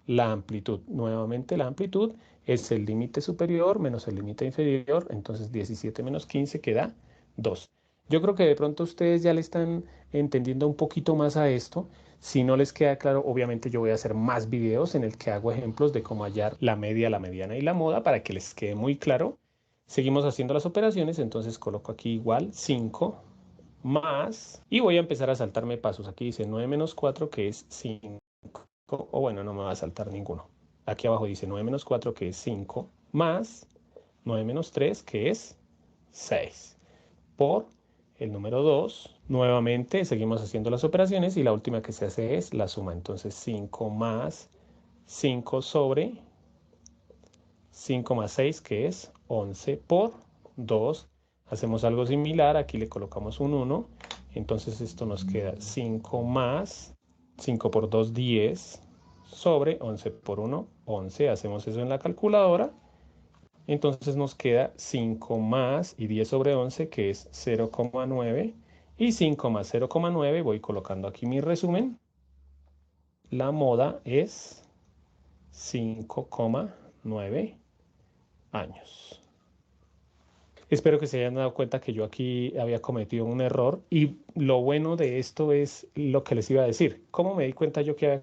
la amplitud. Nuevamente la amplitud es el límite superior menos el límite inferior, entonces 17 menos 15 queda 2. Yo creo que de pronto ustedes ya le están entendiendo un poquito más a esto. Si no les queda claro, obviamente yo voy a hacer más videos en el que hago ejemplos de cómo hallar la media, la mediana y la moda para que les quede muy claro. Seguimos haciendo las operaciones, entonces coloco aquí igual 5 más y voy a empezar a saltarme pasos. Aquí dice 9 menos 4 que es 5, o bueno, no me va a saltar ninguno. Aquí abajo dice 9 menos 4 que es 5 más 9 menos 3 que es 6 por el número 2. Nuevamente seguimos haciendo las operaciones y la última que se hace es la suma. Entonces 5 más 5 sobre 5 más 6 que es 11 por 2. Hacemos algo similar, aquí le colocamos un 1. Entonces esto nos queda 5 más 5 por 2, 10 sobre 11 por 1, 11. Hacemos eso en la calculadora. Entonces nos queda 5 más y 10 sobre 11, que es 0,9. Y 5 más 0,9, voy colocando aquí mi resumen. La moda es 5,9 años. Espero que se hayan dado cuenta que yo aquí había cometido un error y lo bueno de esto es lo que les iba a decir. ¿Cómo me di cuenta yo que había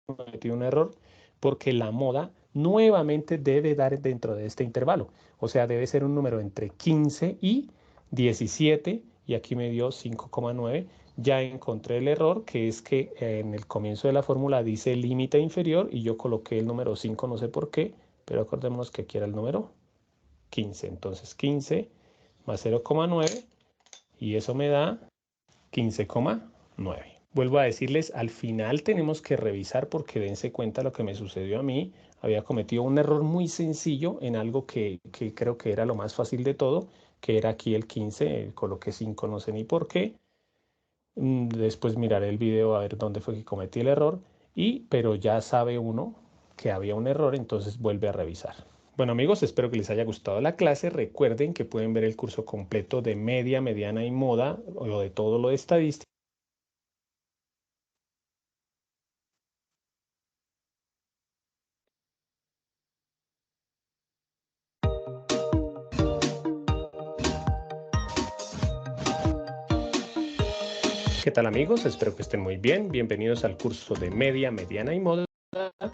cometido un error? Porque la moda nuevamente debe dar dentro de este intervalo. O sea, debe ser un número entre 15 y 17 y aquí me dio 5,9. Ya encontré el error, que es que en el comienzo de la fórmula dice límite inferior y yo coloqué el número 5, no sé por qué, pero acordémonos que aquí era el número 15. Entonces 15 más 0,9 y eso me da 15,9. Vuelvo a decirles, al final tenemos que revisar porque dense cuenta lo que me sucedió a mí. Había cometido un error muy sencillo en algo que creo que era lo más fácil de todo, que era aquí el 15, coloqué 5, no sé ni por qué. Después miraré el video a ver dónde fue que cometí el error, pero ya sabe uno que había un error, entonces vuelve a revisar. Bueno amigos, espero que les haya gustado la clase. Recuerden que pueden ver el curso completo de media, mediana y moda, o de todo lo de estadística. ¿Qué tal amigos? Espero que estén muy bien. Bienvenidos al curso de media, mediana y moda.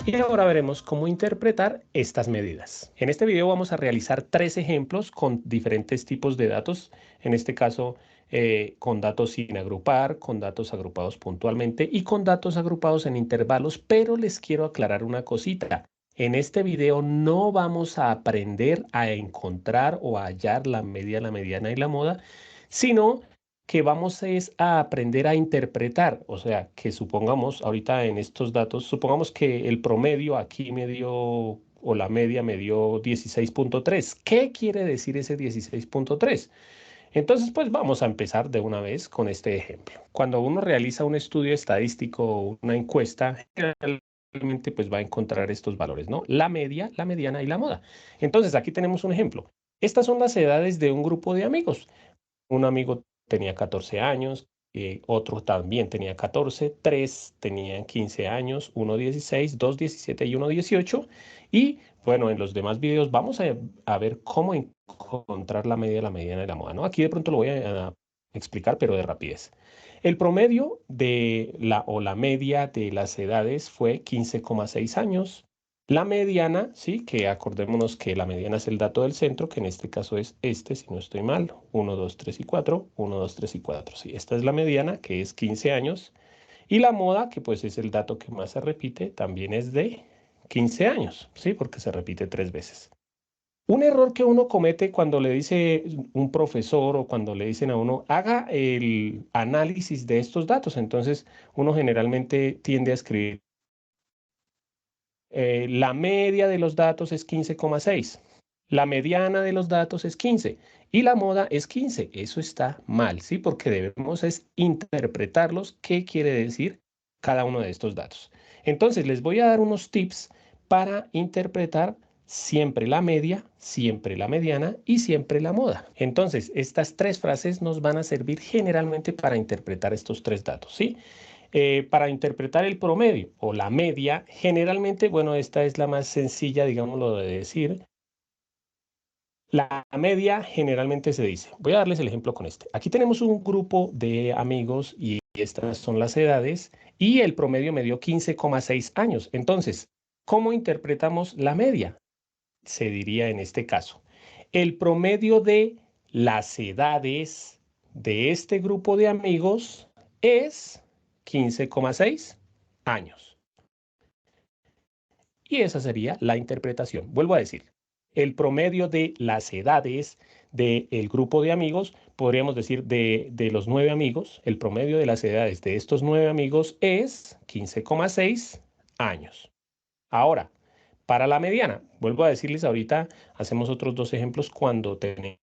Y ahora veremos cómo interpretar estas medidas. En este video vamos a realizar 3 ejemplos con diferentes tipos de datos. En este caso, con datos sin agrupar, con datos agrupados puntualmente y con datos agrupados en intervalos. Pero les quiero aclarar una cosita. En este video no vamos a aprender a encontrar o a hallar la media, la mediana y la moda, sino que vamos es a aprender a interpretar, o sea, que supongamos ahorita en estos datos, supongamos que el promedio aquí me dio, o la media me dio 16,3. ¿Qué quiere decir ese 16,3? Entonces, pues vamos a empezar de una vez con este ejemplo. Cuando uno realiza un estudio estadístico o una encuesta, generalmente pues va a encontrar estos valores, ¿no? La media, la mediana y la moda. Entonces, aquí tenemos un ejemplo. Estas son las edades de un grupo de amigos. Un amigo tenía 14 años, otro también tenía 14, tres tenían 15 años, uno 16, dos 17 y uno 18. Y bueno, en los demás videos vamos a ver cómo encontrar la media, la mediana y la moda, ¿no? Aquí de pronto lo voy a explicar, pero de rapidez. El promedio de la media de las edades fue 15,6 años. La mediana, sí, que acordémonos que la mediana es el dato del centro, que en este caso es este, si no estoy mal, 1, 2, 3 y 4, 1, 2, 3 y 4. Sí, esta es la mediana, que es 15 años. Y la moda, que pues es el dato que más se repite, también es de 15 años, sí, porque se repite 3 veces. Un error que uno comete cuando le dice un profesor o cuando le dicen a uno, haga el análisis de estos datos. Entonces, uno generalmente tiende a escribir la media de los datos es 15,6. La mediana de los datos es 15 y la moda es 15. Eso está mal, ¿sí? Porque debemos es interpretarlos, qué quiere decir cada uno de estos datos. Entonces, les voy a dar unos tips para interpretar siempre la media, siempre la mediana y siempre la moda. Entonces, estas tres frases nos van a servir generalmente para interpretar estos tres datos, ¿sí? Para interpretar el promedio o la media, generalmente, bueno, esta es la más sencilla, digámoslo de decir. La media generalmente se dice, voy a darles el ejemplo con este. Aquí tenemos un grupo de amigos y estas son las edades y el promedio me dio 15,6 años. Entonces, ¿cómo interpretamos la media? Se diría en este caso, el promedio de las edades de este grupo de amigos es 15,6 años. Y esa sería la interpretación. Vuelvo a decir, el promedio de las edades del grupo de amigos, podríamos decir de los 9 amigos, el promedio de las edades de estos 9 amigos es 15,6 años. Ahora, para la mediana, vuelvo a decirles ahorita, hacemos otros dos ejemplos cuando tenemos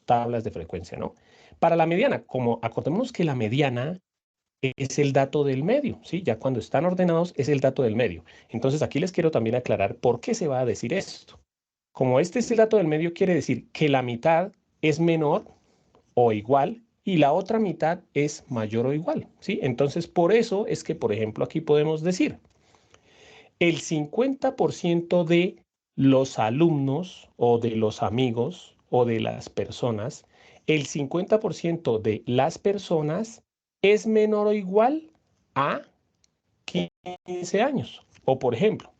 tablas de frecuencia, ¿no? Para la mediana, como acordémonos que la mediana es el dato del medio, ¿sí? Ya cuando están ordenados es el dato del medio. Entonces aquí les quiero también aclarar por qué se va a decir esto. Como este es el dato del medio, quiere decir que la mitad es menor o igual y la otra mitad es mayor o igual, ¿sí? Entonces por eso es que, por ejemplo, aquí podemos decir el 50% de los alumnos o de los amigos o de las personas, el 50% de las personas es menor o igual a 15 años. O por ejemplo,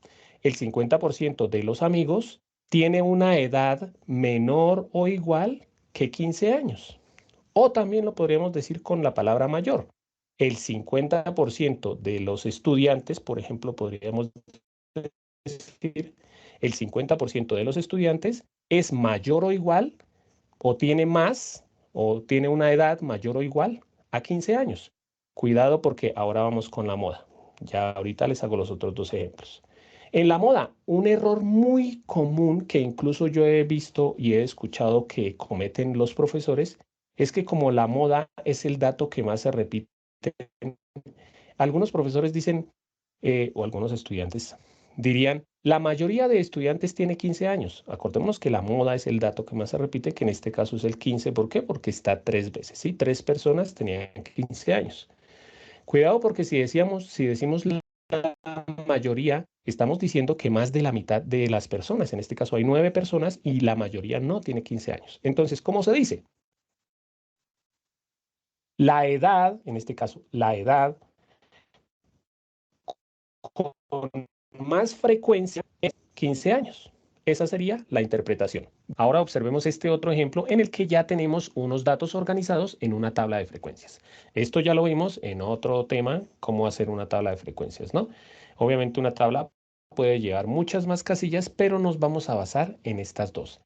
el 50% de los amigos tiene una edad menor o igual que 15 años. O también lo podríamos decir con la palabra mayor. El 50% de los estudiantes, por ejemplo, podríamos decir, el 50% de los estudiantes es mayor o igual, o tiene más, o tiene una edad mayor o igual a 15 años. Cuidado porque ahora vamos con la moda. Ya ahorita les hago los otros dos ejemplos. En la moda, un error muy común que incluso yo he visto y he escuchado que cometen los profesores es que como la moda es el dato que más se repite, algunos profesores dicen, o algunos estudiantes dirían, la mayoría de estudiantes tiene 15 años. Acordémonos que la moda es el dato que más se repite, que en este caso es el 15. ¿Por qué? Porque está 3 veces, ¿sí? 3 personas tenían 15 años. Cuidado porque si decimos la mayoría, estamos diciendo que más de la mitad de las personas, en este caso hay 9 personas y la mayoría no tiene 15 años. Entonces, ¿cómo se dice? La edad, en este caso, la edad con más frecuencia es 15 años. Esa sería la interpretación. Ahora observemos este otro ejemplo en el que ya tenemos unos datos organizados en una tabla de frecuencias. Esto ya lo vimos en otro tema, cómo hacer una tabla de frecuencias, ¿no? Obviamente una tabla puede llevar muchas más casillas, pero nos vamos a basar en estas dos.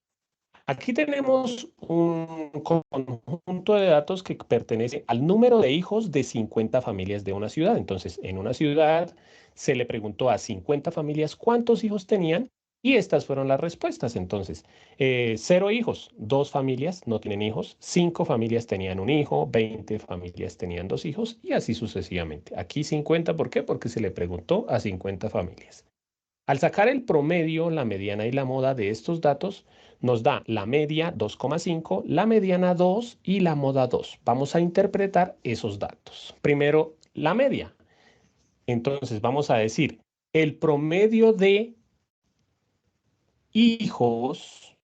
Aquí tenemos un conjunto de datos que pertenece al número de hijos de 50 familias de una ciudad. Entonces, en una ciudad se le preguntó a 50 familias cuántos hijos tenían Y estas fueron las respuestas. Entonces, 0 hijos, 2 familias no tienen hijos, 5 familias tenían un hijo, 20 familias tenían 2 hijos y así sucesivamente. Aquí 50, ¿por qué? Porque se le preguntó a 50 familias. Al sacar el promedio, la mediana y la moda de estos datos, nos da la media 2,5, la mediana 2 y la moda 2. Vamos a interpretar esos datos. Primero, la media. Entonces, vamos a decir, el promedio de hijos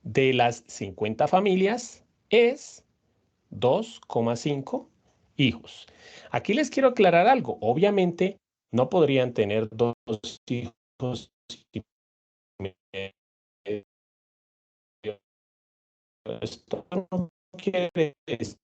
de las 50 familias es 2,5 hijos. Aquí les quiero aclarar algo. Obviamente, no podrían tener 2 hijos y medio. Esto no quiere decir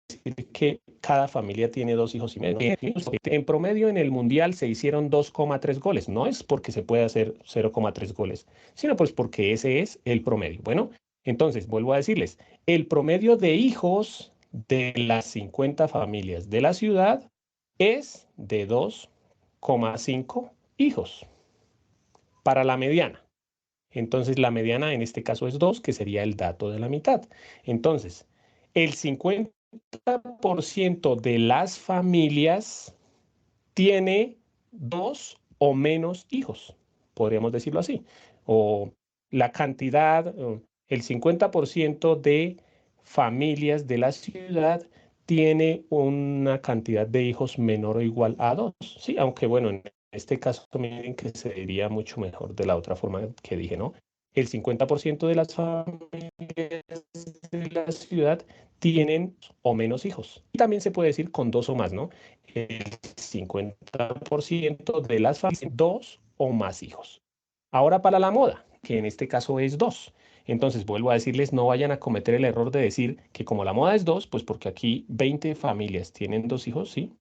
que cada familia tiene 2 hijos y medio. En promedio, en el Mundial se hicieron 2,3 goles. No es porque se pueda hacer 0,3 goles, sino pues porque ese es el promedio. Bueno, entonces, vuelvo a decirles, el promedio de hijos de las 50 familias de la ciudad es de 2,5 hijos para la mediana. Entonces, la mediana en este caso es 2, que sería el dato de la mitad. Entonces, el 50% de las familias tiene 2 o menos hijos, podríamos decirlo así. O la cantidad, el 50% de familias de la ciudad tiene una cantidad de hijos menor o igual a 2. Sí, aunque bueno, en este caso miren que se diría mucho mejor de la otra forma que dije, ¿no? El 50% de las familias de la ciudad tienen o menos hijos. Y también se puede decir con 2 o más, ¿no? El 50% de las familias 2 o más hijos. Ahora para la moda, que en este caso es 2. Entonces vuelvo a decirles, no vayan a cometer el error de decir que como la moda es 2, pues porque aquí 20 familias tienen 2 hijos, ¿sí?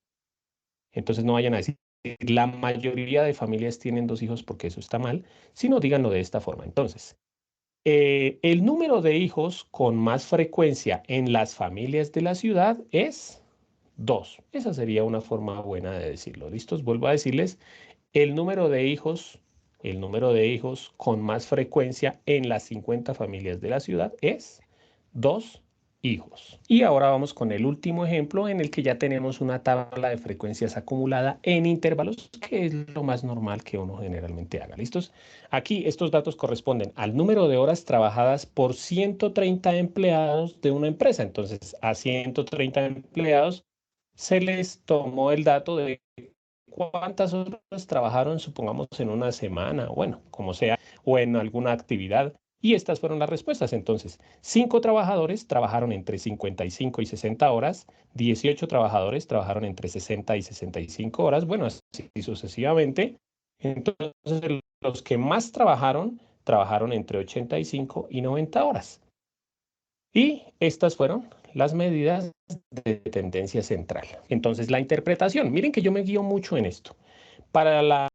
Entonces no vayan a decir la mayoría de familias tienen 2 hijos porque eso está mal, sino díganlo de esta forma. Entonces, el número de hijos con más frecuencia en las familias de la ciudad es 2. Esa sería una forma buena de decirlo. ¿Listos? Vuelvo a decirles, el número de hijos, el número de hijos con más frecuencia en las 50 familias de la ciudad es 2 hijos. Y ahora vamos con el último ejemplo en el que ya tenemos una tabla de frecuencias acumulada en intervalos, que es lo más normal que uno generalmente haga. ¿Listos? Aquí estos datos corresponden al número de horas trabajadas por 130 empleados de una empresa. Entonces, a 130 empleados se les tomó el dato de cuántas horas trabajaron, supongamos, en una semana, bueno, como sea, o en alguna actividad. Y estas fueron las respuestas. Entonces, 5 trabajadores trabajaron entre 55 y 60 horas, 18 trabajadores trabajaron entre 60 y 65 horas, bueno, así sucesivamente. Entonces, los que más trabajaron entre 85 y 90 horas. Y estas fueron las medidas de tendencia central. Entonces, la interpretación, miren que yo me guío mucho en esto. Para la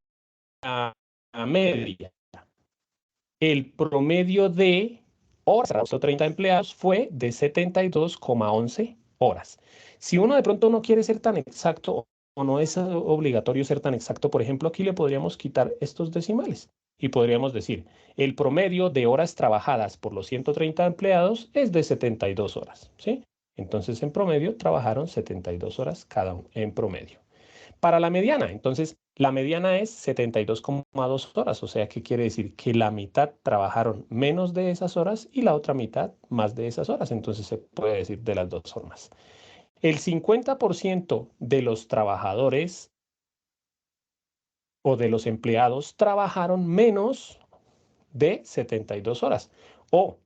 media, el promedio de horas para 30 empleados fue de 72,11 horas. Si uno de pronto no quiere ser tan exacto o no es obligatorio ser tan exacto, por ejemplo, aquí le podríamos quitar estos decimales y podríamos decir, el promedio de horas trabajadas por los 130 empleados es de 72 horas, ¿sí? Entonces, en promedio, trabajaron 72 horas cada uno, en promedio. Para la mediana, entonces, la mediana es 72,2 horas, o sea, ¿qué quiere decir? Que la mitad trabajaron menos de esas horas y la otra mitad más de esas horas, entonces se puede decir de las dos formas. El 50% de los trabajadores o de los empleados trabajaron menos de 72 horas o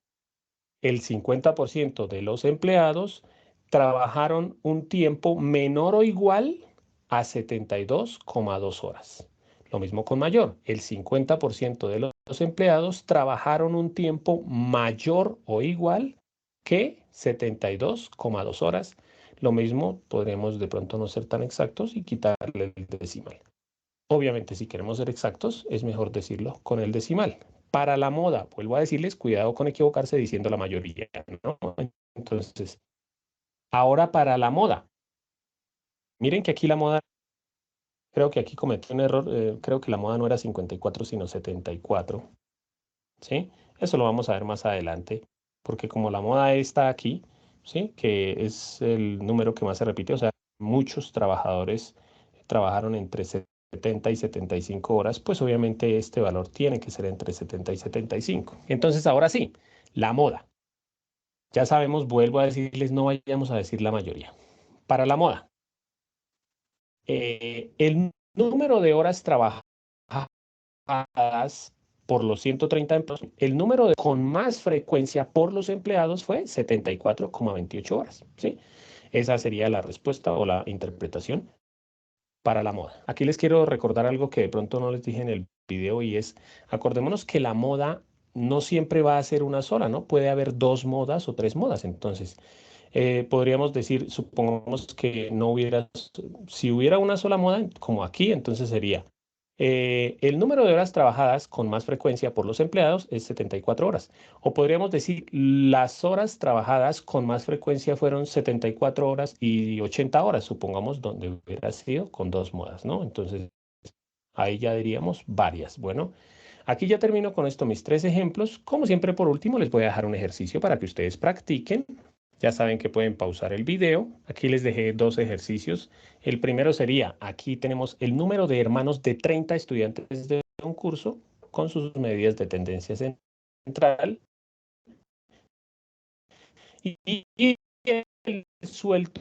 el 50% de los empleados trabajaron un tiempo menor o igual a 72,2 horas. Lo mismo con mayor. El 50% de los empleados trabajaron un tiempo mayor o igual que 72,2 horas. Lo mismo podremos de pronto no ser tan exactos y quitarle el decimal. Obviamente, si queremos ser exactos, es mejor decirlo con el decimal. Para la moda, vuelvo a decirles, cuidado con equivocarse diciendo la mayoría, ¿no? Entonces, ahora para la moda. Miren que aquí la moda Creo que aquí cometí un error, creo que la moda no era 54, sino 74, ¿sí? Eso lo vamos a ver más adelante, porque como la moda está aquí, ¿sí? Que es el número que más se repite, o sea, muchos trabajadores trabajaron entre 70 y 75 horas, pues obviamente este valor tiene que ser entre 70 y 75. Entonces, ahora sí, la moda. Ya sabemos, vuelvo a decirles, no vayamos a decir la mayoría. Para la moda, el número de horas trabajadas por los 130 empleados, el número con más frecuencia por los empleados fue 74,28 horas, ¿sí? Esa sería la respuesta o la interpretación para la moda. Aquí les quiero recordar algo que de pronto no les dije en el video y es, acordémonos que la moda no siempre va a ser una sola, ¿no? Puede haber dos modas o tres modas. Entonces, podríamos decir, supongamos que no hubiera, si hubiera una sola moda, como aquí, entonces sería el número de horas trabajadas con más frecuencia por los empleados es 74 horas. O podríamos decir, las horas trabajadas con más frecuencia fueron 74 horas y 80 horas, supongamos, donde hubiera sido con dos modas, ¿no? Entonces, ahí ya diríamos varias. Bueno, aquí ya termino con esto mis tres ejemplos. Como siempre, por último, les voy a dejar un ejercicio para que ustedes practiquen. Ya saben que pueden pausar el video. Aquí les dejé dos ejercicios. El primero sería, aquí tenemos el número de hermanos de 30 estudiantes de un curso con sus medidas de tendencia central y el sueldo